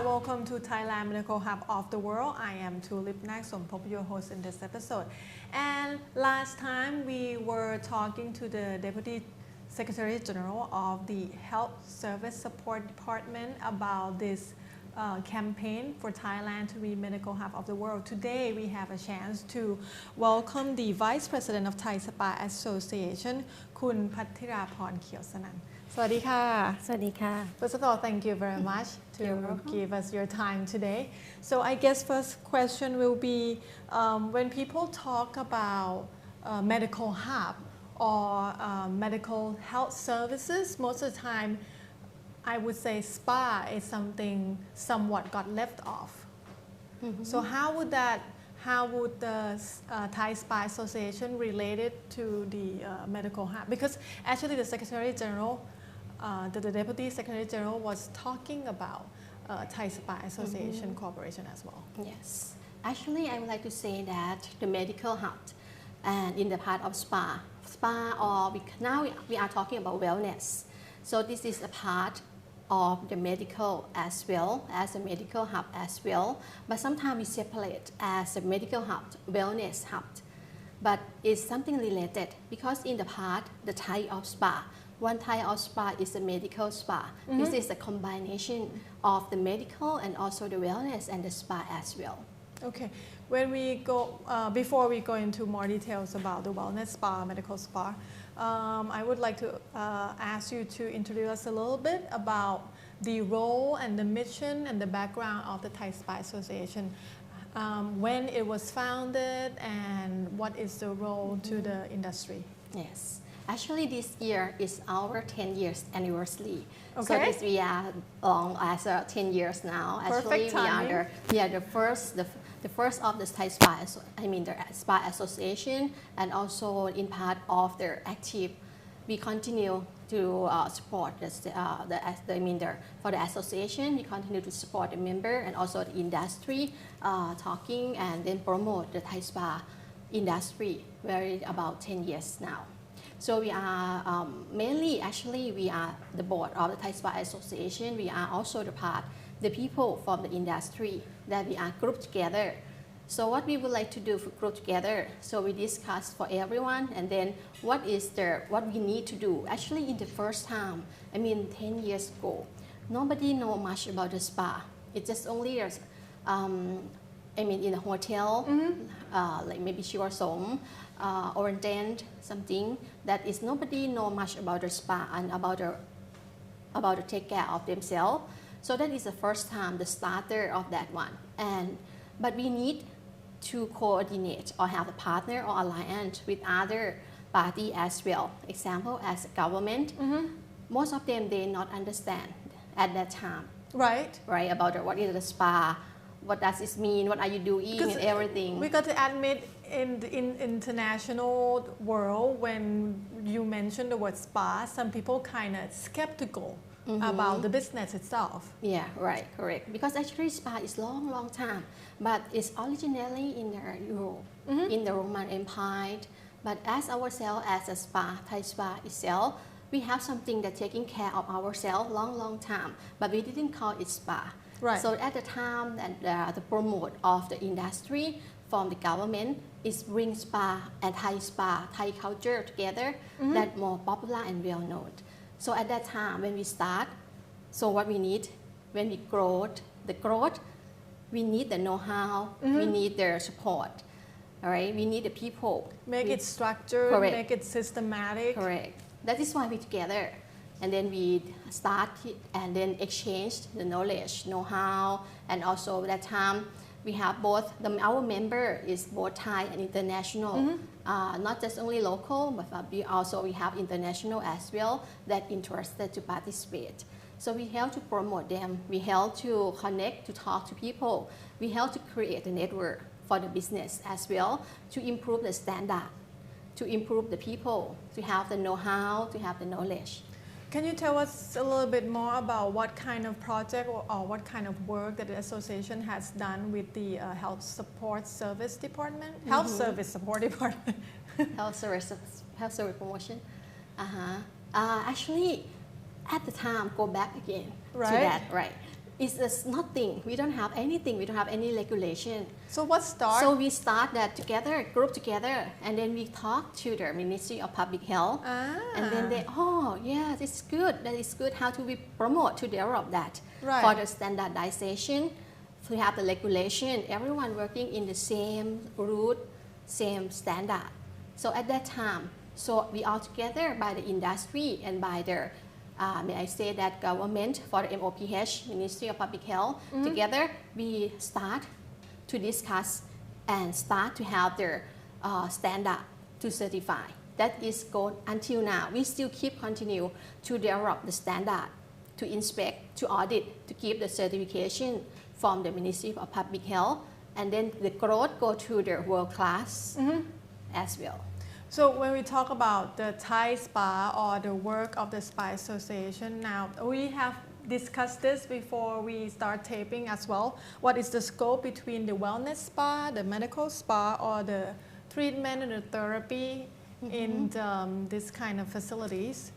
welcome to Thailand Med Hub of the World. I am Naksompop, your host in this episode. And last time we were talking to the Deputy Secretary General of the Health Service Support Department about this campaign for Thailand to be medical hub of the world. Today we have a chance to welcome the Vice President of Thai Spa Association, Kun Phattiraporn Khiewsanun. สวัสดีค่ะ สวัสดีค่ะ First of all, thank you very much to give us your time today. So I guess first question will be when people talk about medical hub or medical health services, most of the time I would say spa is something somewhat got left off. So how would the Thai Spa Association relate it to the medical hub? Because actually the Secretary General, the Deputy Secretary General was talking about Thai Spa Association Corporation as well. Yes, actually I would like to say that the medical hub and in the part of spa or now we are talking about wellness. So this is a part of the medical as well as a medical hub as well, but sometimes we separate as a medical hub, wellness hub, but it's something related because in the part the type of spa, one type of spa is a medical spa. This is a combination of the medical and also the wellness and the spa as well. Okay, when we go before we go into more details about the wellness spa, medical spa, I would like to ask you to introduce us a little bit about the role and the mission and the background of the Thai Spa Association, when it was founded and what is the role to the industry. Yes, actually this year is our 10 years anniversary. Okay. So this we are long as 10 years now. Perfect timing. we are the first of the Thai Spa, the Spa Association, and also in part of their active, we continue to support for the association. We continue to support the member and also the industry, talking and then promote the Thai Spa industry about 10 years now. So we are mainly, actually, we are the board of the Thai Spa Association. We are also the people from the industry that we are grouped together. So what we would like to do for group together, so we discuss for everyone and then what we need to do. Actually in the first time, 10 years ago, nobody know much about the spa. It's just only in a hotel, like maybe Khiewsanun, or then something that is nobody know much about the spa and about to take care of themselves. So that is the first time, the starter of that one. But we need to coordinate or have a partner or alliance with other party as well. Example, as a government, most of them they not understand at that time. Right. Right, about what is the spa, what does it mean, what are you doing and everything. We got to admit in international world, when you mention the word spa, some people kind of skeptical about the business itself. Yeah, right, correct. Because actually spa is long time, but it's originally in Europe, in the Roman Empire. But as ourselves, as a spa, Thai spa itself, we have something that taking care of ourselves long time, but we didn't call it spa. Right. So at the time that the promote of the industry from the government is bring spa and Thai culture together, that more popular and well known. So at that time when we start, so what we need when we grow, we need the know-how, we need their support, all right? We need the people. Make it structured, correct. Make it systematic. Correct. That is why we together. And then we start and then exchange the knowledge, know-how, and also at that time we have both, our member is both Thai and international, not just only local, but we have international as well that interested to participate. So we help to promote them, we help to connect, to talk to people, we help to create a network for the business as well, to improve the standard, to improve the people, to have the know-how, to have the knowledge. Can you tell us a little bit more about what kind of project or what kind of work that the association has done with the Health Support Service Department? Health Service Support Department. Health service promotion. Actually, at the time, go back again to that, right? It's nothing. We don't have anything. We don't have any regulation. So what start? So we start that together, group together, and then we talk to the Ministry of Public Health, and then they, oh yeah, this is good. That is good. How do we promote to develop that for the standardization? We have the regulation. Everyone working in the same route, same standard. So at that time, so we all together by the industry and by the may I say that government for the MOPH, Ministry of Public Health, together we start to discuss and start to have their standard to certify. That is going until now. We still continue to develop the standard, to inspect, to audit, to keep the certification from the Ministry of Public Health, and then the growth go to the world class as well. So when we talk about the Thai spa or the work of the Spa Association now, we have discussed this before we start taping as well. What is the scope between the wellness spa, the medical spa, or the treatment and the therapy in this kind of facilities?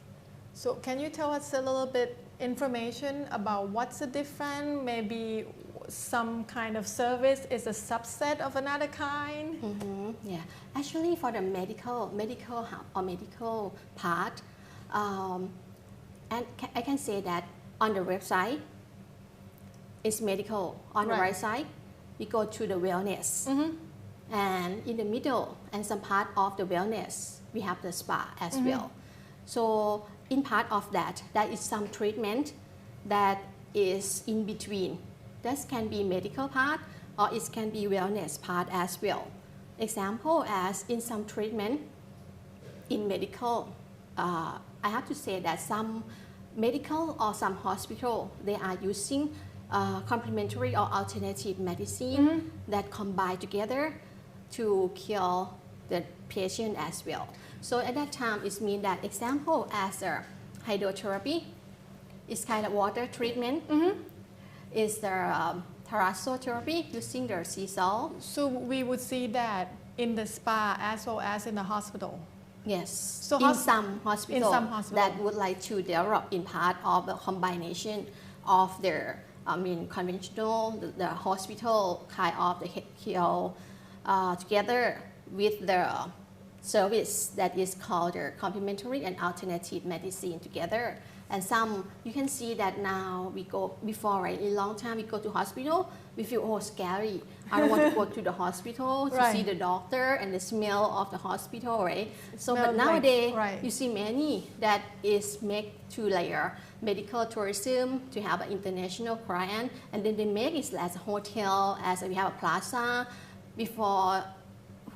So can you tell us a little bit information about what's the difference? Maybe some kind of service is a subset of another kind? Yeah, actually for the medical hub or medical part, and I can say that on the website, it's medical. On the right side, we go to the wellness. And in the middle and some part of the wellness, we have the spa as well. So in part of that, there is some treatment that is in between. That can be medical part or it can be wellness part as well. Example as in some treatment in medical, I have to say that some medical or some hospital, they are using complementary or alternative medicine that combine together to cure the patient as well. So at that time, it means that example as a hydrotherapy, it's kind of water treatment. Is the thalasotherapy using the sea salt. So we would see that in the spa as well as in the hospital. Yes. So in some hospital that would like to develop in part of the combination of their conventional the hospital kind of the healthcare together with the service that is called the complementary and alternative medicine together. And some, you can see that now we go, before, right, in a long time we go to hospital, we feel, oh, scary. I don't want to go to the hospital to see the doctor and the smell of the hospital, right? So, but nowadays, you see many that is make to layer medical tourism to have an international client, and then they make it as a hotel, as we have a plaza, before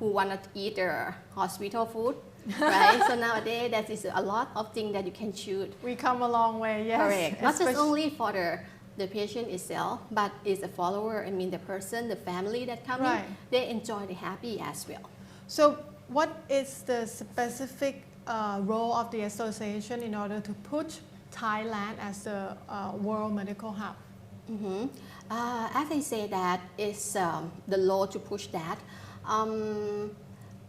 who want to eat their hospital food. Right, so nowadays that is a lot of things that you can choose. We come a long way, yes. Correct. Not just only for the patient itself, but it's a follower. I mean, the person, the family that come in, they enjoy the happy as well. So, what is the specific role of the association in order to push Thailand as a world medical hub? As I say, that is the law to push that.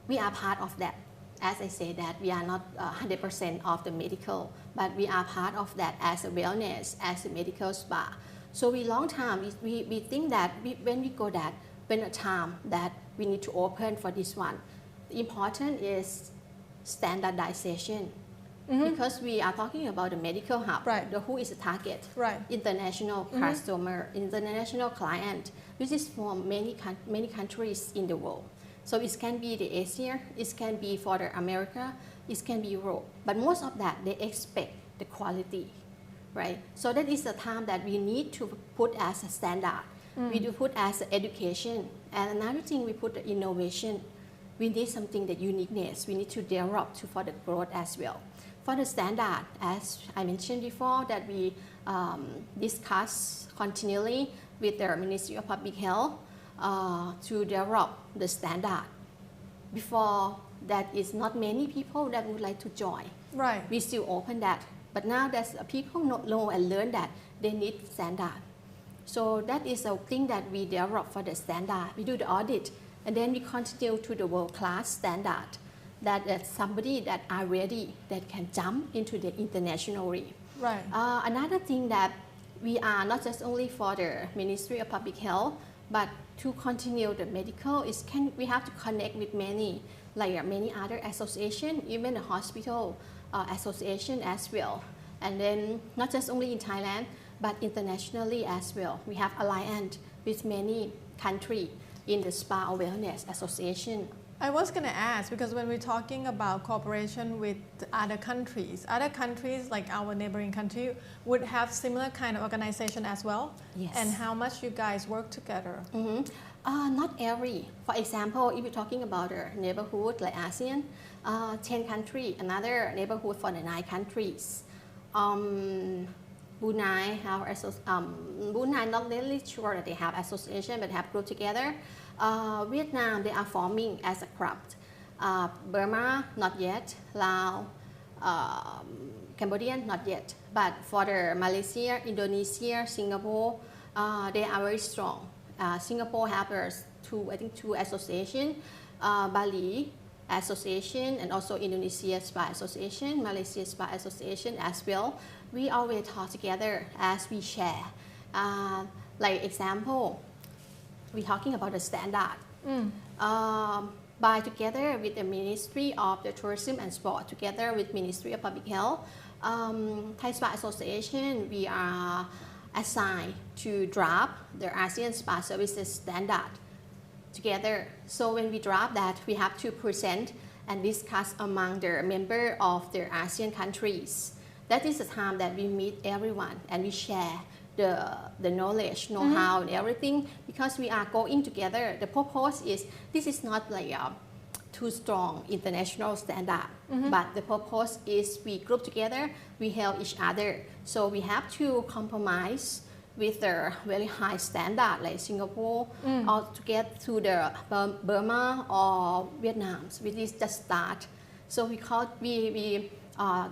We are part of that. As I say that we are not 100% of the medical, but we are part of that as a wellness, as a medical spa. So we long time, we think that when we go that, when a time that we need to open for this one, the important is standardization. Because we are talking about the medical hub, who is the target, international customer, international client, which is from many countries in the world. So it can be the Asia, it can be for the America, it can be Europe. But most of that, they expect the quality, right? So that is the time that we need to put as a standard. We do put as education. And another thing, we put the innovation. We need something that uniqueness. We need to develop for the growth as well. For the standard, as I mentioned before, that we discuss continually with the Ministry of Public Health to develop the standard. Before that is not many people that would like to join. We still open that. But now that people know and learn that they need standard. So that is a thing that we develop for the standard. We do the audit and then we continue to the world-class standard. That somebody that are ready, that can jump into the international. Another thing that we are not just only for the Ministry of Public Health, but to continue the medical we have to connect with many other associations, even the hospital association as well. And then not just only in Thailand, but internationally as well. We have alliance with many countries in the Spa or Wellness Association. I was going to ask, because when we're talking about cooperation with other countries like our neighboring country would have similar kind of organization as well? Yes. And how much you guys work together? Not every. For example, if you're talking about a neighborhood like ASEAN, 10 countries, another neighborhood for the 9 countries. Brunei not really sure that they have association, but have group together. Vietnam, they are forming as a club. Burma, not yet. Laos, Cambodia, not yet. But for the Malaysia, Indonesia, Singapore, they are very strong. Singapore has two associations, Bali Association and also Indonesia Spa Association, Malaysia Spa Association as well. We always talk together as we share. Like example, we're talking about the standard. By together with the Ministry of the Tourism and Sport, together with Ministry of Public Health, Thai Spa Association, we are assigned to draft the ASEAN Spa Services Standard together. So when we draft that, we have to present and discuss among the members of the ASEAN countries. That is the time that we meet everyone and we share the knowledge, know-how and everything, because we are going together. The purpose is, this is not like a too strong international standard, but the purpose is we group together, we help each other. So we have to compromise with the very high standard like Singapore or to get to the Burma or Vietnam. We just start. So we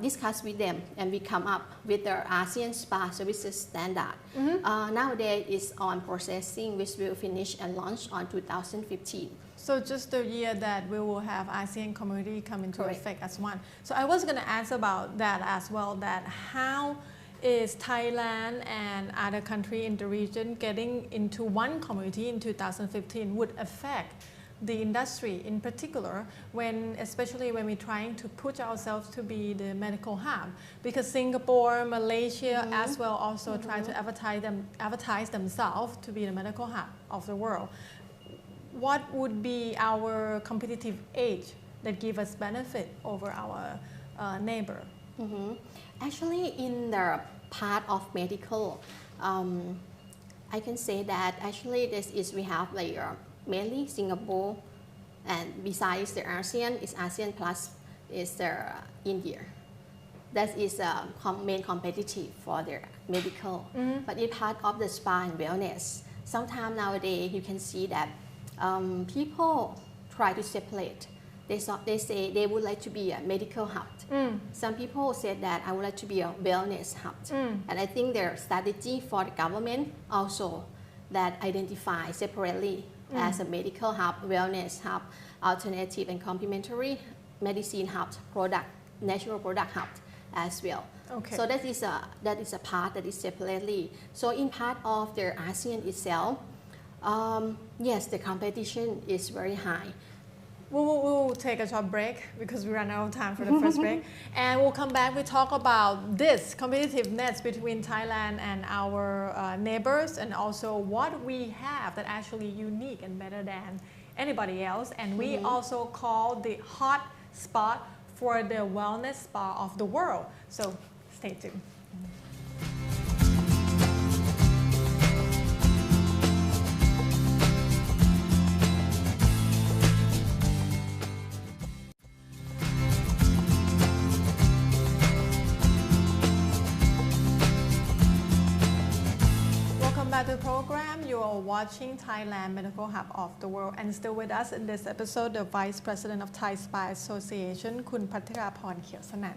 discuss with them and we come up with the ASEAN Spa Services Standard. Nowadays it's on processing, which will finish and launch on 2015. So just the year that we will have ASEAN community come into Correct. effect as one. So I was going to ask about that as well, that how is Thailand and other countries in the region getting into one community in 2015 would affect the industry in particular, especially when we're trying to push ourselves to be the medical hub, because Singapore, Malaysia as well also try to advertise themselves to be the medical hub of the world. What would be our competitive edge that give us benefit over our neighbor? Actually, in the part of medical, I can say that actually we have like mainly Singapore, and besides the ASEAN, is ASEAN plus is the India. That is main competitive for the medical. But in part of the spa and wellness, sometimes nowadays you can see that people try to separate. They say they would like to be a medical hub. Some people said that I would like to be a wellness hub. And I think their strategy for the government also that identify separately as a medical hub, wellness hub, alternative and complementary medicine hub, natural product hub as well. Okay. So that is a part that is separately. So in part of the ASEAN itself, yes, the competition is very high. We'll take a short break because we ran out of time for the first break. And we'll come back, we'll talk about this competitiveness between Thailand and our neighbors, and also what we have that actually unique and better than anybody else. And we also call the hot spot for the wellness spa of the world. So stay tuned. Back to the program, you are watching Thailand Medical Hub of the World, and still with us in this episode, the Vice President of Thai Spa Association, Kun Phattiraporn Khiewsanun.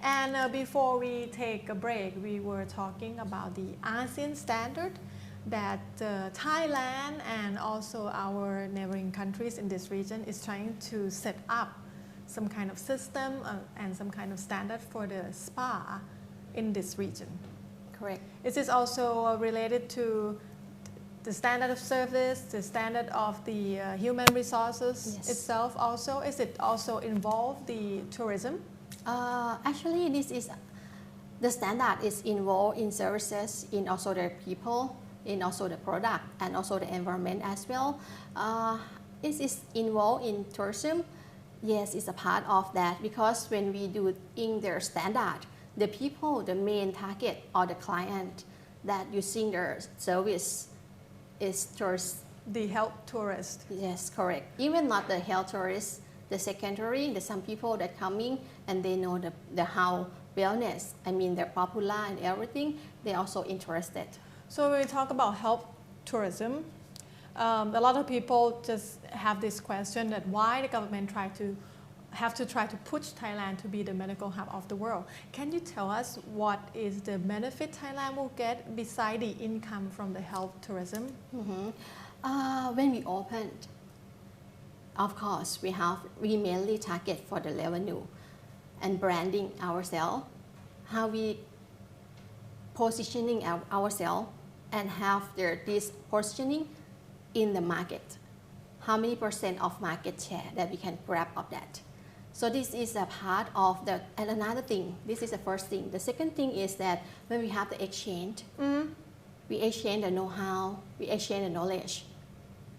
And before we take a break, we were talking about the ASEAN standard that Thailand and also our neighboring countries in this region is trying to set up some kind of system and some kind of standard for the spa in this region. correct. Is this also related to the standard of service, the standard of the human resources itself also? Is it also involve the tourism? Actually, this is the standard is involved in services, in also the people, in also the product, and also the environment as well. It is involved in tourism. Yes, it's a part of that, because when we do in their standard, the people, the main target or the client that using their service is tourists. The health tourist. Yes, correct. Even not the health tourists, the secondary, the some people that coming and they know the how wellness, I mean they're popular and everything, they're also interested. So when we talk about health tourism, a lot of people just have this question that why the government try to push Thailand to be the medical hub of the world. Can you tell us what is the benefit Thailand will get beside the income from the health tourism? When we opened, of course, we mainly target for the revenue and branding ourselves, how we positioning ourselves and have this positioning in the market. How many % of market share that we can grab of that? So this is a part of the, and another thing, this is the first thing. The second thing is that when we have the exchange, we exchange the know-how, we exchange the knowledge.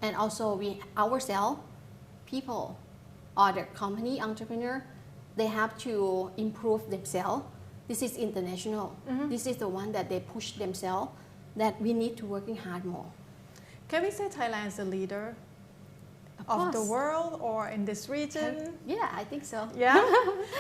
And also we ourselves, people or the company entrepreneur, they have to improve themselves. This is international. This is the one that they push themselves, that we need to working hard more. Can we say Thailand is a leader of the world or in this region? Yeah, I think so. Yeah,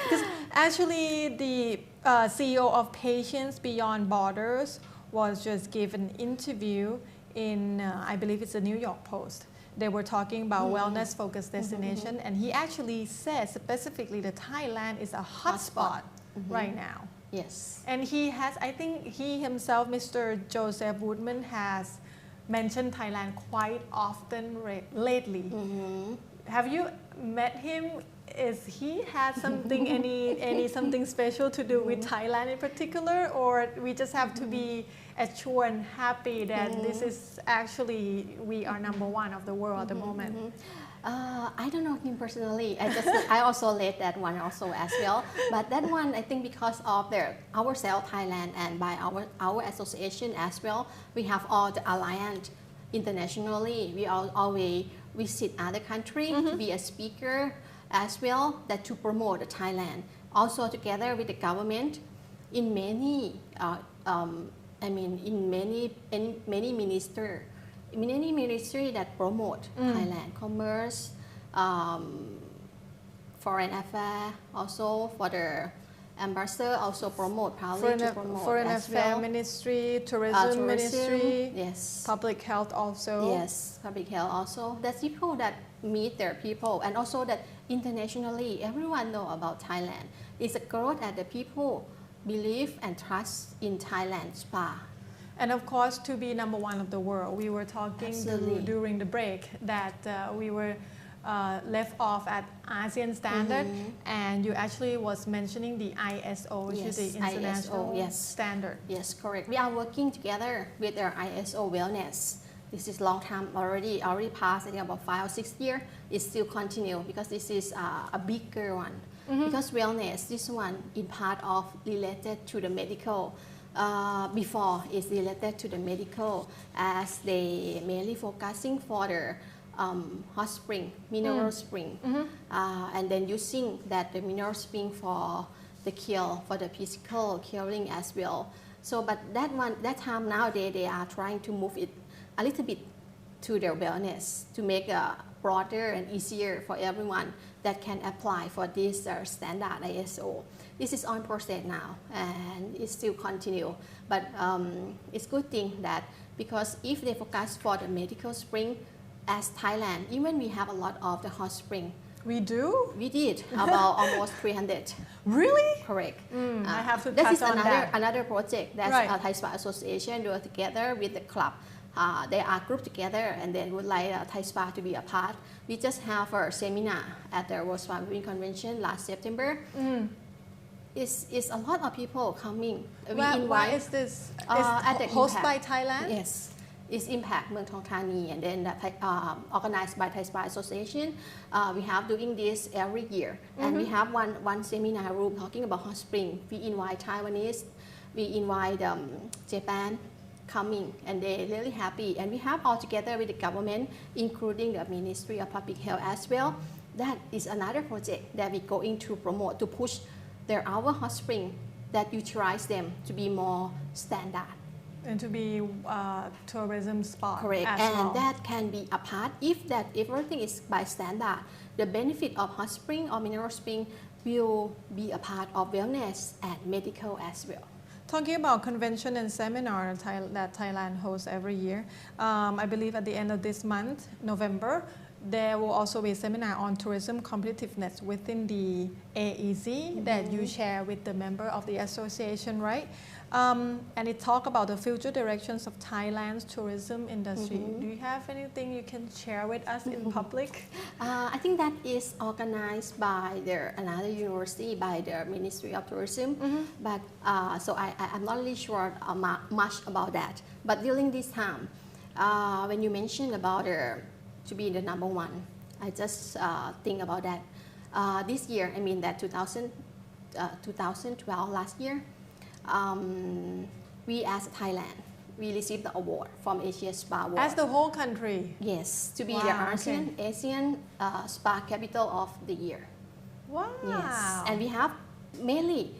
because actually the CEO of Patients Beyond Borders was just given an interview in, I believe it's the New York Post. They were talking about wellness-focused destination, and he actually said specifically that Thailand is a hotspot right now. Yes. And he has, I think he himself, Mr. Joseph Woodman, has mentioned Thailand quite often lately. Have you met him? Is he had something, any something special to do with Thailand in particular, or we just have to be assured and happy that this is actually, we are #1 of the world at the moment? I don't know him personally. I also led that one also as well. But that one, I think because of ourselves, Thailand, and by our association as well, we have all the alliance internationally. We always visit other countries to be a speaker as well, that to promote Thailand. Also together with the government in many, many ministry that promote Thailand, commerce, foreign affairs, also for the ambassador also promote, proudly to promote Foreign as Affairs well. Ministry, tourism Ministry, yes, public health also. Yes, public health also. That's people that meet their people, and also that internationally everyone know about Thailand. It's a growth that the people believe and trust in Thailand spa. And of course, to be #1 of the world, we were talking during the break that we were left off at ASEAN standard, and you actually was mentioning the ISO, which is the international standard. Yes, correct. We are working together with our ISO wellness. This is long time already passed, I think about 5 or 6 years. It still continue because this is a bigger one. Because wellness, this one in part of related to the medical. Before is related to the medical, as they mainly focusing for the hot spring, mineral spring, and then using that the mineral spring for the cure, for the physical curing as well. So, but that time nowadays they are trying to move it a little bit to their wellness to make it broader and easier for everyone that can apply for this standard ISO. This is on process now, and it still continue. But it's good thing that because if they focus for the medical spring, as Thailand, even we have a lot of the hot spring. We do? We did about almost 300. Really? Correct. I have to That touch is on another project that's Thai Spa Association do together with the club. They are grouped together and then would like Thai Spa to be a part. We just have a seminar at the World Spa Convention last September. It's a lot of people coming. Why is this? At the hosted by Impact. Thailand? Yes, it's Impact Muang Thong Thani, and then organized by Thai Spa Association. We have doing this every year, and we have one seminar room talking about hot spring. We invite Taiwanese, we invite Japan coming, and they're really happy. And we have all together with the government, including the Ministry of Public Health as well. That is another project that we're going to promote to push our hot spring that utilize them to be more standard. And to be tourism spot. Correct, as and well. that can be a part if everything is by standard. The benefit of hot spring or mineral spring will be a part of wellness and medical as well. Talking about convention and seminar that Thailand hosts every year, I believe at the end of this month, November, there will also be a seminar on tourism competitiveness within the AEC that you share with the member of the association, right? And it talk about the future directions of Thailand's tourism industry. Do you have anything you can share with us in public? I think that is organized by another university, by the Ministry of Tourism. But so I'm not really sure much about that. But during this time, when you mentioned about to be the number one, I just think about that. This year, I mean that 2012, last year, we as Thailand, we received the award from Asia Spa Award. As the whole country? Yes, to be Wow, the Asian Spa Capital of the Year. Wow. Yes, and we have mainly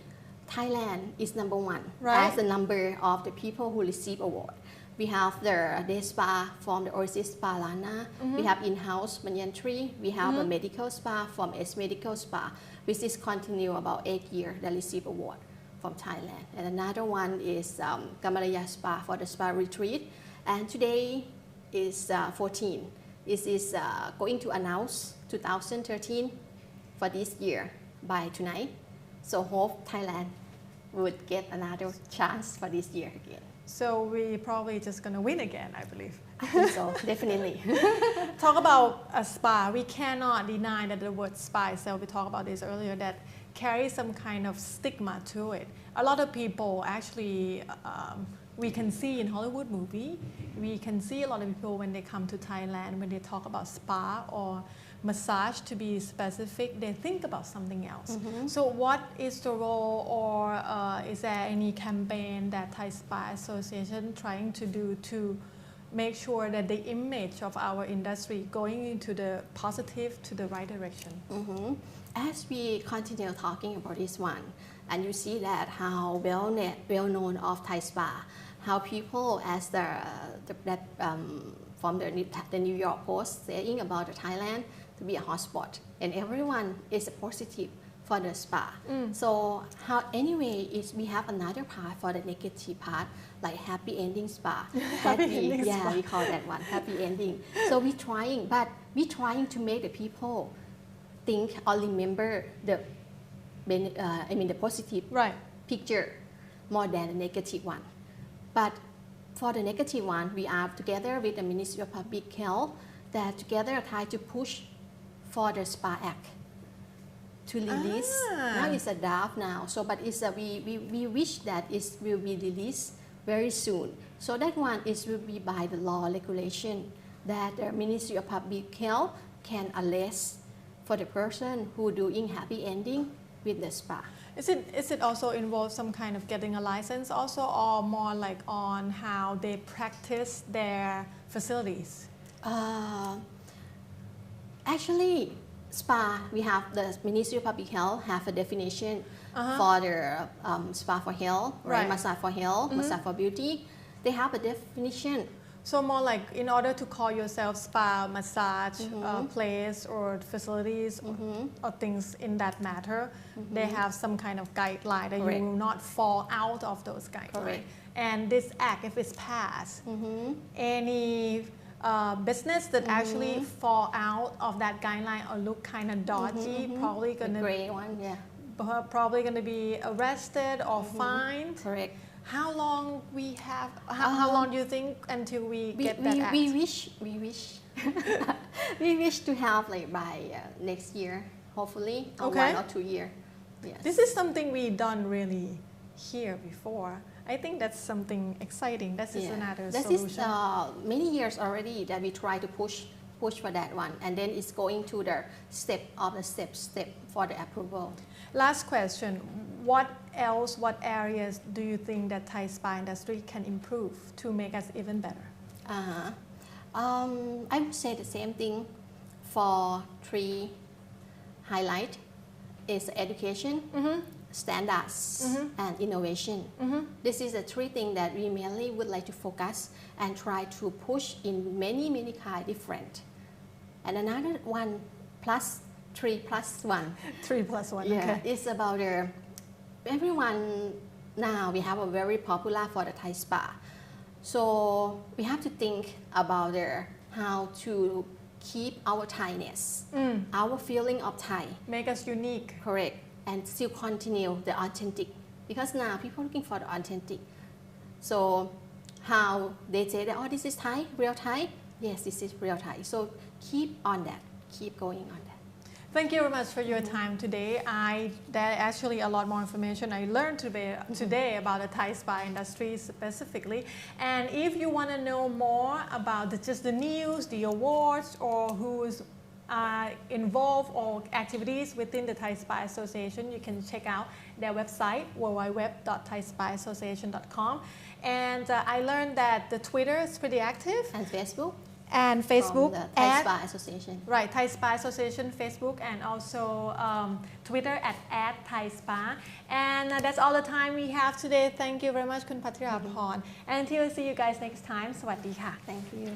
Thailand is number one Right. as the number of the people who receive award. We have the day spa from the Oasis Spa Lana. We have in-house Banyan Tree. We have a medical spa from S Medical Spa, which is continue about 8 years that receive award from Thailand. And another one is Gamalaya Spa for the spa retreat. And today is 14. This is going to announce 2013 for this year by tonight. So hope Thailand would get another chance for this year again. So we probably just gonna win again, I believe. I think so, definitely. Talk about a spa. We cannot deny that the word spa itself, we talked about this earlier, that carries some kind of stigma to it. A lot of people actually, we can see in Hollywood movie, we can see a lot of people when they come to Thailand, when they talk about spa or massage to be specific, they think about something else. So what is the role, or is there any campaign that Thai Spa Association trying to do to make sure that the image of our industry going into the positive to the right direction? As we continue talking about this one, and you see that how well known of Thai Spa, how people as from the New York Post saying about the Thailand to be a hotspot, and everyone is positive for the spa. So how anyway is we have another part for the negative part, like happy ending spa. We call that one happy ending. So we're trying to make the people think or remember the positive picture more than the negative one. But for the negative one, we are together with the Ministry of Public Health that together try to push for the Spa Act to release. Now it's a draft now, so but it's we wish that it will be released very soon. So that one will be by the law regulation that the Ministry of Public Health can arrest for the person who doing happy ending with the spa. Is it also involve some kind of getting a license also, or more like on how they practice their facilities? Actually, spa, we have the Ministry of Public Health have a definition for the spa for health, right? Massage for health, massage for beauty. They have a definition. So more like in order to call yourself spa, massage place or facilities or things in that matter, they have some kind of guideline that you will not fall out of those guidelines. And this act, if it's passed, any business that actually fall out of that guideline or look kind of dodgy, probably gonna gray one, probably gonna be arrested or fined. Correct. How long we have? How long do you think until we get that act? We wish we wish to have like by next year, hopefully, or 1 or 2 years. Yes. This is something we done really here before. I think that's something exciting. That is another solution. This is many years already that we try to push for that one, and then it's going to the step for the approval. Last question. What else, what areas do you think that Thai spa industry can improve to make us even better? I would say the same thing for 3 highlight is education, standards, and innovation. This is the 3 things that we mainly would like to focus and try to push in many kind different. And another one plus 3 plus 1. 3 plus 1, yeah, okay. It's about everyone now we have a very popular for the Thai spa. So we have to think about how to keep our Thainess, our feeling of Thai. Make us unique. Correct. And still continue the authentic. Because now people are looking for the authentic. So how they say that, oh, this is Thai, real Thai? Yes, this is real Thai. So keep on that. Keep going on that. Thank you very much for your time today. There actually a lot more information I learned today about the Thai spa industry specifically. And if you want to know more about just the news, the awards, or who's involved or activities within the Thai Spa Association, you can check out their website, www.thaispassociation.com. And I learned that the Twitter is pretty active. And Facebook. From the Thai Spa Association. Right, Thai Spa Association, Facebook, and also Twitter at Thai Spa. And that's all the time we have today. Thank you very much, Kun Phattiraporn. And until we see you guys next time, สวัสดีค่ะ Thank you.